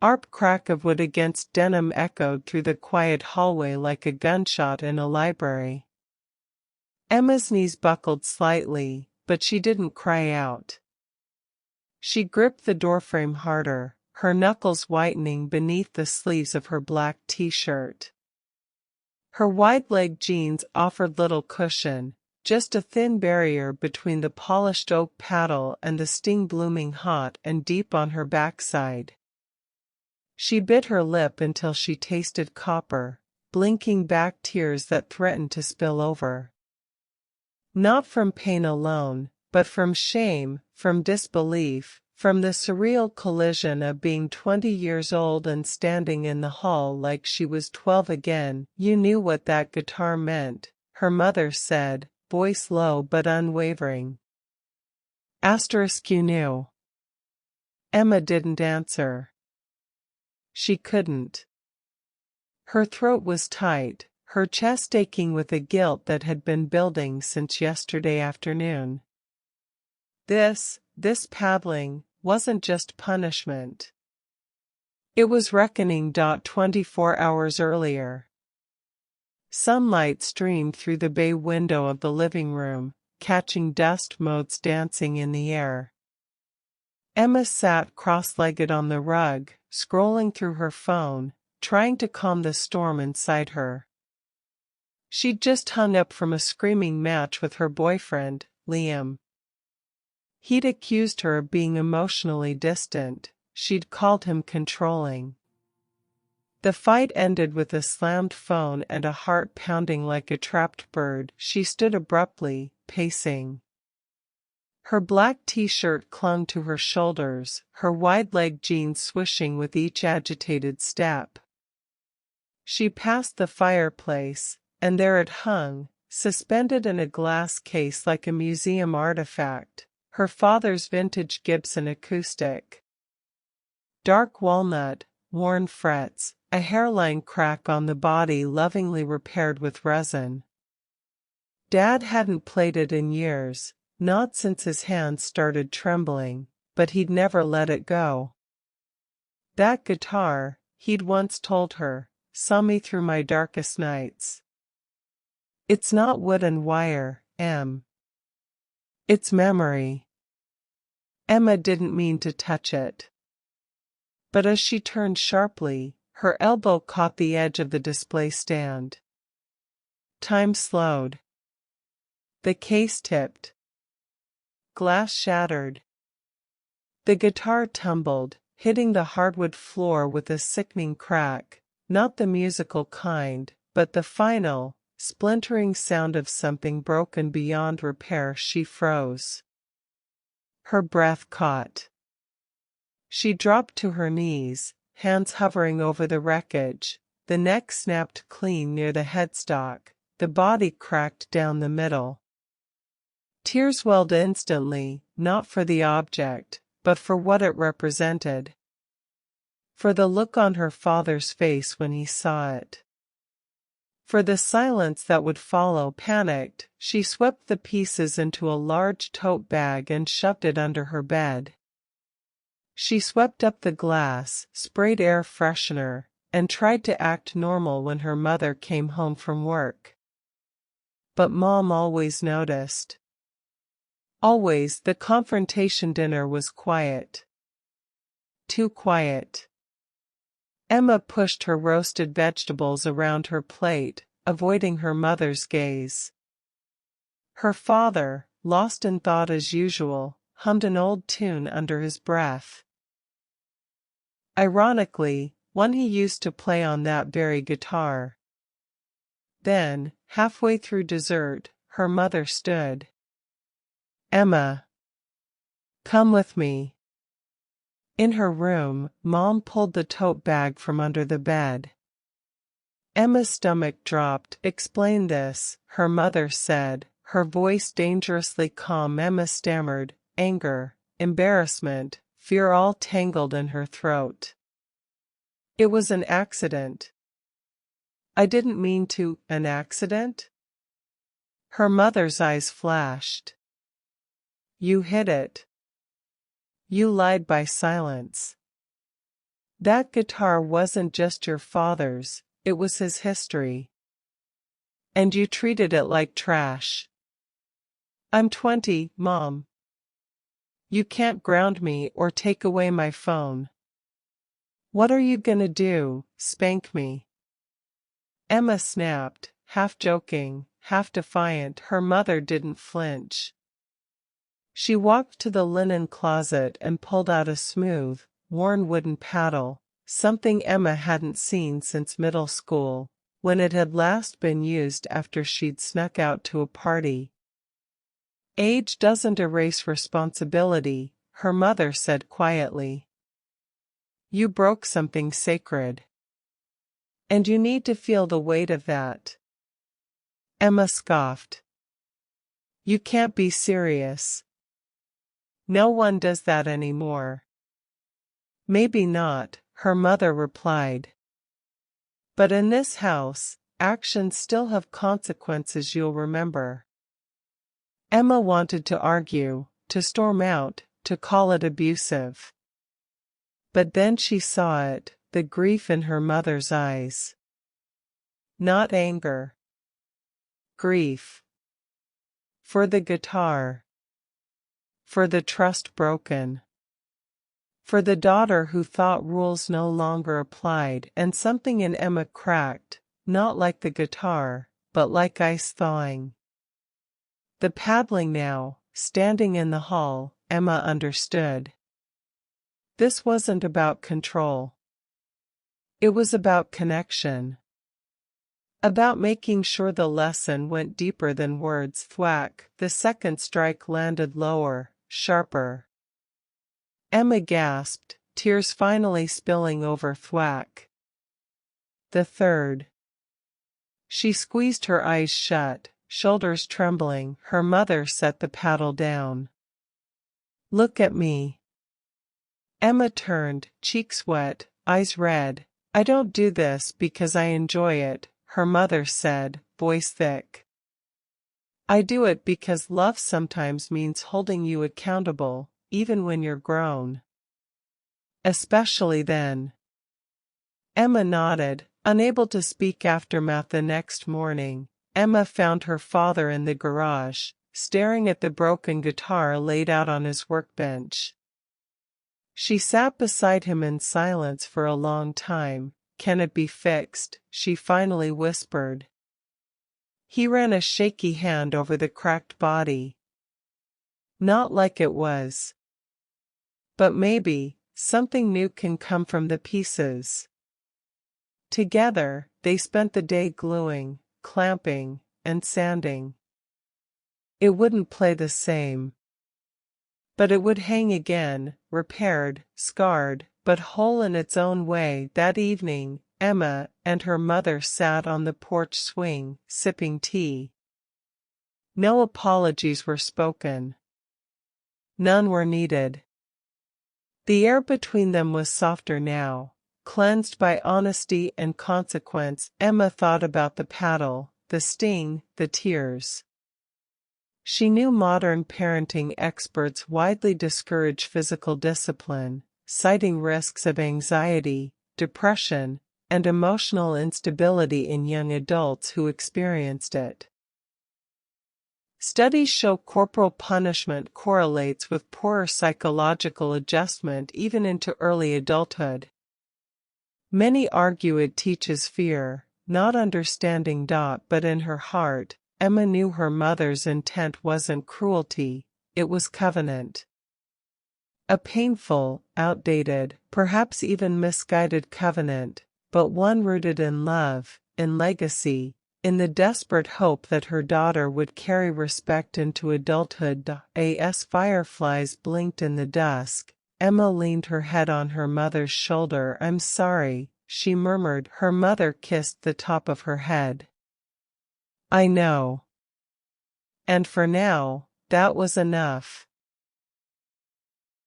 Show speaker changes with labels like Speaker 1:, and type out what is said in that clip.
Speaker 1: Arp crack of wood against denim echoed through the quiet hallway like a gunshot in a library. Emma's knees buckled slightly, but she didn't cry out. She gripped the doorframe harder, her knuckles whitening beneath the sleeves of her black t-shirt. Her wide-legged jeans offered little cushion, just a thin barrier between the polished oak paddle and the sting blooming hot and deep on her backside. She bit her lip until she tasted copper, blinking back tears that threatened to spill over. Not from pain alone, but from shame, from disbelief, from the surreal collision of being 20 years old and standing in the hall like she was 12 again. "You knew what that guitar meant," her mother said, voice low but unwavering. You knew. Emma didn't answer. She couldn't. Her throat was tight, her chest aching with a guilt that had been building since yesterday afternoon. This paddling, wasn't just punishment. It was reckoning. 24 hours earlier. Sunlight streamed through the bay window of the living room, catching dust motes dancing in the air. Emma sat cross-legged on the rug, scrolling through her phone, trying to calm the storm inside her. She'd just hung up from a screaming match with her boyfriend, Liam. He'd accused her of being emotionally distant, she'd called him controlling. The fight ended with a slammed phone and a heart pounding like a trapped bird. She stood abruptly, pacing. Her black t-shirt clung to her shoulders, her wide-legged jeans swishing with each agitated step. She passed the fireplace, and there it hung, suspended in a glass case like a museum artifact, her father's vintage Gibson acoustic. Dark walnut, worn frets, a hairline crack on the body lovingly repaired with resin. Dad hadn't played it in years, not since his hands started trembling, but he'd never let it go. That guitar, he'd once told her, saw me through my darkest nights. It's not wood and wire, Em. It's memory. Emma didn't mean to touch it. But as she turned sharply, her elbow caught the edge of the display stand. Time slowed. The case tipped. Glass shattered. The guitar tumbled, hitting the hardwood floor with a sickening crack, not the musical kind, but the final, splintering sound of something broken beyond repair. She froze. Her breath caught. She dropped to her knees, hands hovering over the wreckage. The neck snapped clean near the headstock, the body cracked down the middle. Tears welled instantly, not for the object, but for what it represented. For the look on her father's face when he saw it. For the silence that would follow. Panicked, she swept the pieces into a large tote bag and shoved it under her bed. She swept up the glass, sprayed air freshener, and tried to act normal when her mother came home from work. But Mom always noticed. Always. The confrontation dinner was quiet. Too quiet. Emma pushed her roasted vegetables around her plate, avoiding her mother's gaze. Her father, lost in thought as usual, hummed an old tune under his breath. Ironically, one he used to play on that very guitar. Then, halfway through dessert, her mother stood. Emma. Come with me. In her room, Mom pulled the tote bag from under the bed. Emma's stomach dropped. Explain this, her mother said, her voice dangerously calm. Emma stammered, anger, embarrassment, fear all tangled in her throat. It was an accident. I didn't mean to. An accident? Her mother's eyes flashed. You hid it. You lied by silence. That guitar wasn't just your father's, it was his history. And you treated it like trash. I'm 20, Mom. You can't ground me or take away my phone. What are you gonna do, spank me? Emma snapped, half joking, half defiant. Her mother didn't flinch. She walked to the linen closet and pulled out a smooth, worn wooden paddle, something Emma hadn't seen since middle school, when it had last been used after she'd snuck out to a party. Age doesn't erase responsibility, her mother said quietly. You broke something sacred. And you need to feel the weight of that. Emma scoffed. You can't be serious. No one does that anymore. Maybe not, her mother replied. But in this house, actions still have consequences you'll remember. Emma wanted to argue, to storm out, to call it abusive. But then she saw it, the grief in her mother's eyes. Not anger. Grief. For the guitar. For the trust broken. For the daughter who thought rules no longer applied, and something in Emma cracked, not like the guitar, but like ice thawing. The paddling now, standing in the hall, Emma understood. This wasn't about control. It was about connection. About making sure the lesson went deeper than words. Thwack, the second strike landed lower, sharper. Emma gasped, tears finally spilling over. Thwack. The third. She squeezed her eyes shut, shoulders trembling. Her mother set the paddle down. Look at me. Emma turned, cheeks wet, eyes red. I don't do this because I enjoy it, her mother said, voice thick. I do it because love sometimes means holding you accountable, even when you're grown. Especially then. Emma nodded, unable to speak. Aftermath. The next morning, Emma found her father in the garage, staring at the broken guitar laid out on his workbench. She sat beside him in silence for a long time. Can it be fixed? She finally whispered. He ran a shaky hand over the cracked body. Not like it was. But maybe, something new can come from the pieces. Together, they spent the day gluing, clamping, and sanding. It wouldn't play the same. But it would hang again, repaired, scarred, but whole in its own way. That evening, Emma and her mother sat on the porch swing, sipping tea. No apologies were spoken. None were needed. The air between them was softer now, cleansed by honesty and consequence. Emma thought about the paddle, the sting, the tears. She knew modern parenting experts widely discourage physical discipline, citing risks of anxiety, depression, and emotional instability in young adults who experienced it. Studies show corporal punishment correlates with poorer psychological adjustment even into early adulthood. Many argue it teaches fear, not understanding. But in her heart, Emma knew her mother's intent wasn't cruelty, it was covenant. A painful, outdated, perhaps even misguided covenant, but one rooted in love, in legacy, in the desperate hope that her daughter would carry respect into adulthood. As fireflies blinked in the dusk, Emma leaned her head on her mother's shoulder. I'm sorry, she murmured. Her mother kissed the top of her head. I know. And for now, that was enough.